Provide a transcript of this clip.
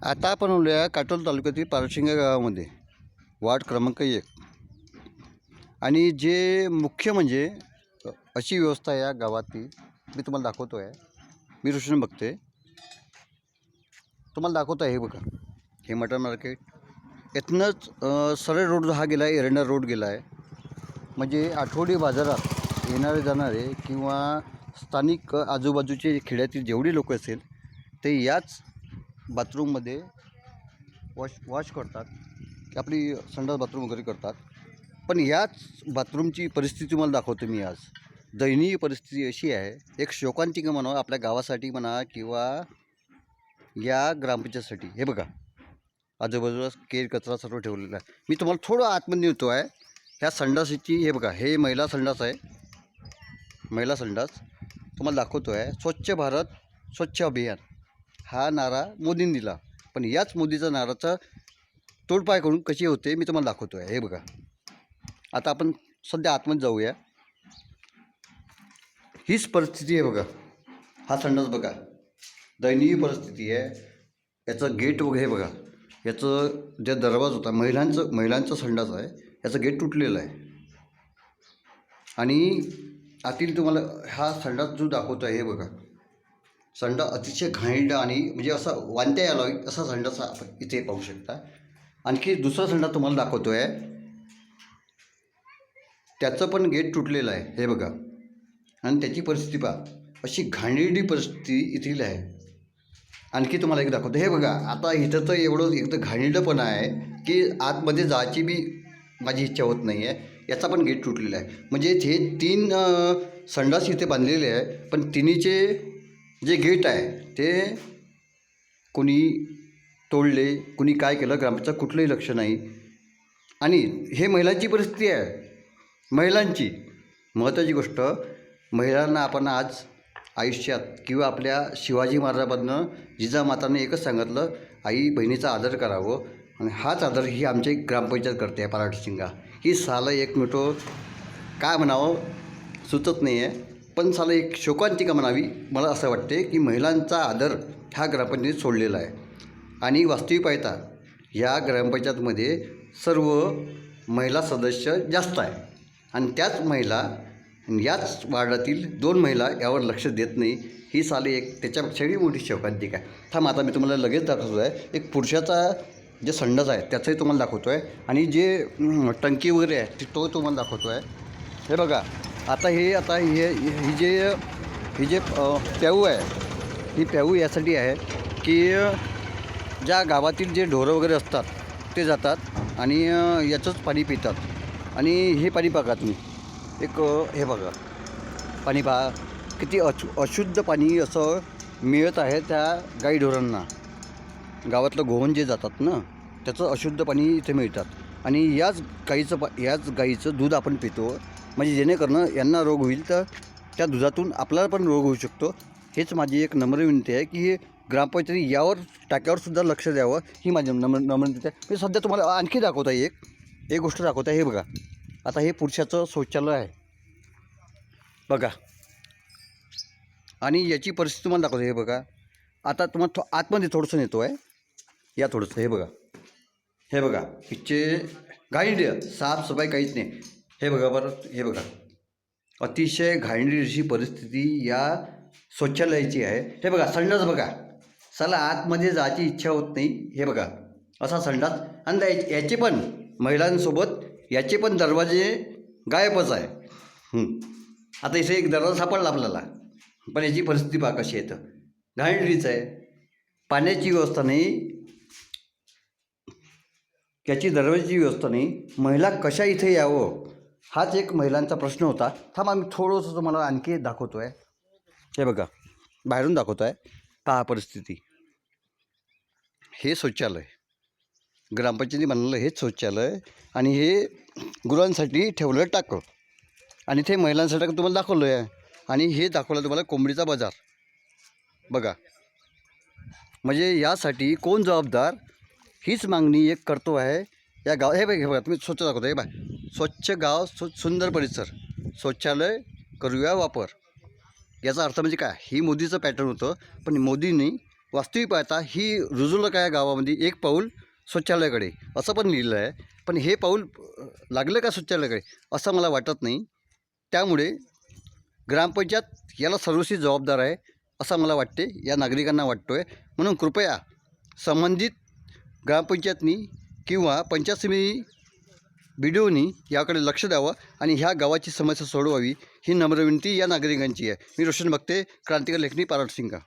आता आपण बोलूया काटोल तालुक्यातील पारशिंगा गावामध्ये वार्ड क्रमांक 1 आणि जे मुख्य म्हणजे अशी व्यवस्था आहे या गावातील मी तुम्हाला दाखवतो आहे. मी रोशन बघते तुम्हाला दाखवतो आहे. हे बघा, हे मटन मार्केट. इथनंच सरळ रोड हा गेला आहे, एरंडा रोड गेला आहे. म्हणजे आठवडी बाजारात येणारे जाणारे किंवा स्थानिक आजूबाजूचे खेड्यातील जेवढे लोक असेल ते याच बाथरूममध्ये वॉश करतात, की आपली संडास बाथरूम वगैरे करतात. पण याच बाथरूमची परिस्थिती तुम्हाला दाखवतो मी आज. दयनीय परिस्थिती अशी आहे, एक शोकांतिका म्हणा आपल्या गावासाठी म्हणा किंवा या ग्रामपंचायतीसाठी. हे बघा, आजूबाजूला केर कचरा सर्व ठेवलेला आहे. मी तुम्हाला थोडं आतमध्ये नेतो आहे. ह्या संडासीची हे बघा, हे महिला संडास आहे. महिला संडास तुम्हाला दाखवतो आहे. स्वच्छ भारत स्वच्छ अभियान हा नारा मोदींनी दिला, पण याच मोदीचा नाराचा तोडपाय करून कशी होते मी तुम्हाला दाखवतो आहे. हे बघा, आता आपण सध्या आतमध्ये जाऊया. हीच परिस्थिती आहे बघा. हा संडास बघा, दयनीय परिस्थिती आहे. याचं गेट वगैरे हे बघा, याचं जे दरवाजा होता महिलांचं संडास आहे, याचं गेट तुटलेलं आहे. आणि आतील तुम्हाला हा संडास जो दाखवतो आहे हे बघा, संडास अतिशय घाणेरडा आणि म्हणजे असा वांत्या यायला असा संडास आपण इथे पाहू शकता. आणखी दुसरा संडास तुम्हाला दाखवतो आहे, त्याचं पण गेट तुटलेलं आहे. हे बघा, आणि त्याची परिस्थिती पहा, अशी घाणेरडी परिस्थिती इथील आहे. आणखी तुम्हाला एक दाखवतो. हे बघा, आता इथं तर एवढं एकदम घाणेरडंपणा आहे की आतमध्ये जायची बी माझी इच्छा होत नाही आहे. याचा पण गेट तुटलेला आहे. म्हणजे हे 3 संडास इथे बांधलेले आहे, पण तिन्हीचे जे गेट आहे ते कोणी तोडले, कोणी काय केलं, ग्रामपंचायत कुठलंही लक्ष नाही. आणि हे महिलांची परिस्थिती आहे. महिलांची महत्त्वाची गोष्ट, महिलांना आपण आज आयुष्यात किंवा आपल्या शिवाजी महाराजांमधनं जिजामाताने एकच सांगितलं, आई बहिणीचा आदर करावं. आणि हाच आदर ही आमची ग्रामपंचायत करते आहे पारशिंगा. ही सालं एक मिठो काय म्हणावं सुचत नाही आहे, पण सालं एक शोकांतिका म्हणावी. मला असं वाटते की महिलांचा आदर ह्या ग्रामपंचायतीत सोडलेला आहे. आणि वास्तविक पाहता या ग्रामपंचायतमध्ये सर्व महिला सदस्य जास्त आहे, आणि त्याच महिला याच वार्डातील 2 महिला यावर लक्ष देत नाही. ही साली एक त्याच्यापेक्षाही मोठी शोकांतिका आहे. थांब, आता मी तुम्हाला लगेच दाखवतो आहे. एक पुरुषाचा जे संडास आहे त्याचंही तुम्हाला दाखवतो आहे, आणि जे टंकी वगैरे आहे तो तुम्हाला दाखवतो आहे. हे बघा, आता ही जे प्याऊ आहे, ही प्याऊ यासाठी आहे की ज्या गावातील जे ढोरं वगैरे असतात ते जातात आणि याचंच पाणी पितात. आणि हे पाणी बघा तुम्ही, एक हे बघा पाणी पहा, किती अशुद्ध पाणी असं मिळत आहे त्या गाई ढोरांना. गावातलं गोवन जे जातात ना, त्याचं अशुद्ध पाणी इथे मिळतात. आणि याच गाईचं दूध आपण पितो, म्हणजे जेणेकरून यांना रोग होईल, तर त्या दुधातून आपल्याला पण रोग होऊ शकतो. हेच माझी एक नम्र विनंती आहे की ग्रामपंचायतीने यावर टाक्यावरसुद्धा लक्ष द्यावं, ही माझी नम्र विनंती आहे. मी सध्या तुम्हाला आणखी दाखवत आहे, एक गोष्ट दाखवत आहे. हे बघा, आता हे पुरुषाचं शौचालय आहे बघा, आणि याची परिस्थिती तुम्हाला दाखवतो. हे बघा, आता तुम्हाला आतमध्ये थोडंसं नेतो आहे, या थोडंसं. हे बघा इथचे घाणेरडे, साफसफाई काहीच नाही. हे बघा बरं, हे बघा, अतिशय घाणेरडी अशी परिस्थिती या शौचालयाची आहे. हे बघा, संडास बघा, साला आतमध्ये जायची इच्छा होत नाही. हे बघा, असा संडास. आणि याचे पण महिलांसोबत याचे पण दरवाजे गायबच आहे. आता इथे एक दरवाजा सापडला आपल्याला, पण याची परिस्थिती पहा कशी आहे, तर घाणेरडीच आहे. पाण्याची व्यवस्था नाही, याची दरवाजाची व्यवस्था नाही. महिला कशा इथे यावं हाच एक महिलांचा प्रश्न होता. थांबा, आम्ही थोडंसं तुम्हाला आणखी दाखवतो आहे. हे बघा, बाहेरून दाखवतो आहे, पहा परिस्थिती. हे शौचालय ग्रामपंचायतीने बनवलं, हेच शौचालय. आणि हे गुरांसाठी ठेवलं टाकं, आणि ते महिलांसाठी तुम्हाला दाखवलं आहे. आणि हे दाखवलं तुम्हाला कोंबडीचा बाजार बघा. म्हणजे यासाठी कोण जबाबदार, हीच मागणी एक करतो आहे या गाव. हे बघा तुम्ही स्वच्छ दाखवतो. हे बघा, स्वच्छ गाव, सुंदर परिसर, शौचालय करूया वापर. याचा अर्थ म्हणजे काय, ही मोदीचं पॅटर्न होतं, पण मोदींनी वास्तविक पाहता ही रुजवलं काय गावामध्ये एक पाऊल शौचालयाकडे असं पण लिहिलं आहे, पण हे पाऊल लागलं का शौचालयाकडे असं मला वाटत नाही. त्यामुळे ग्रामपंचायत याला सर्वस्वी जबाबदार आहे असं मला वाटते, या नागरिकांना वाटतो आहे. म्हणून कृपया संबंधित ग्रामपंचायतनी किंवा पंचायत समिती BDOनी याकडे लक्ष द्यावं आणि ह्या गावाची समस्या सोडवावी ही नम्र विनंती या नागरिकांची आहे. मी रोशन बघते, क्रांतिकारी लेखनी, पारट सिंगा.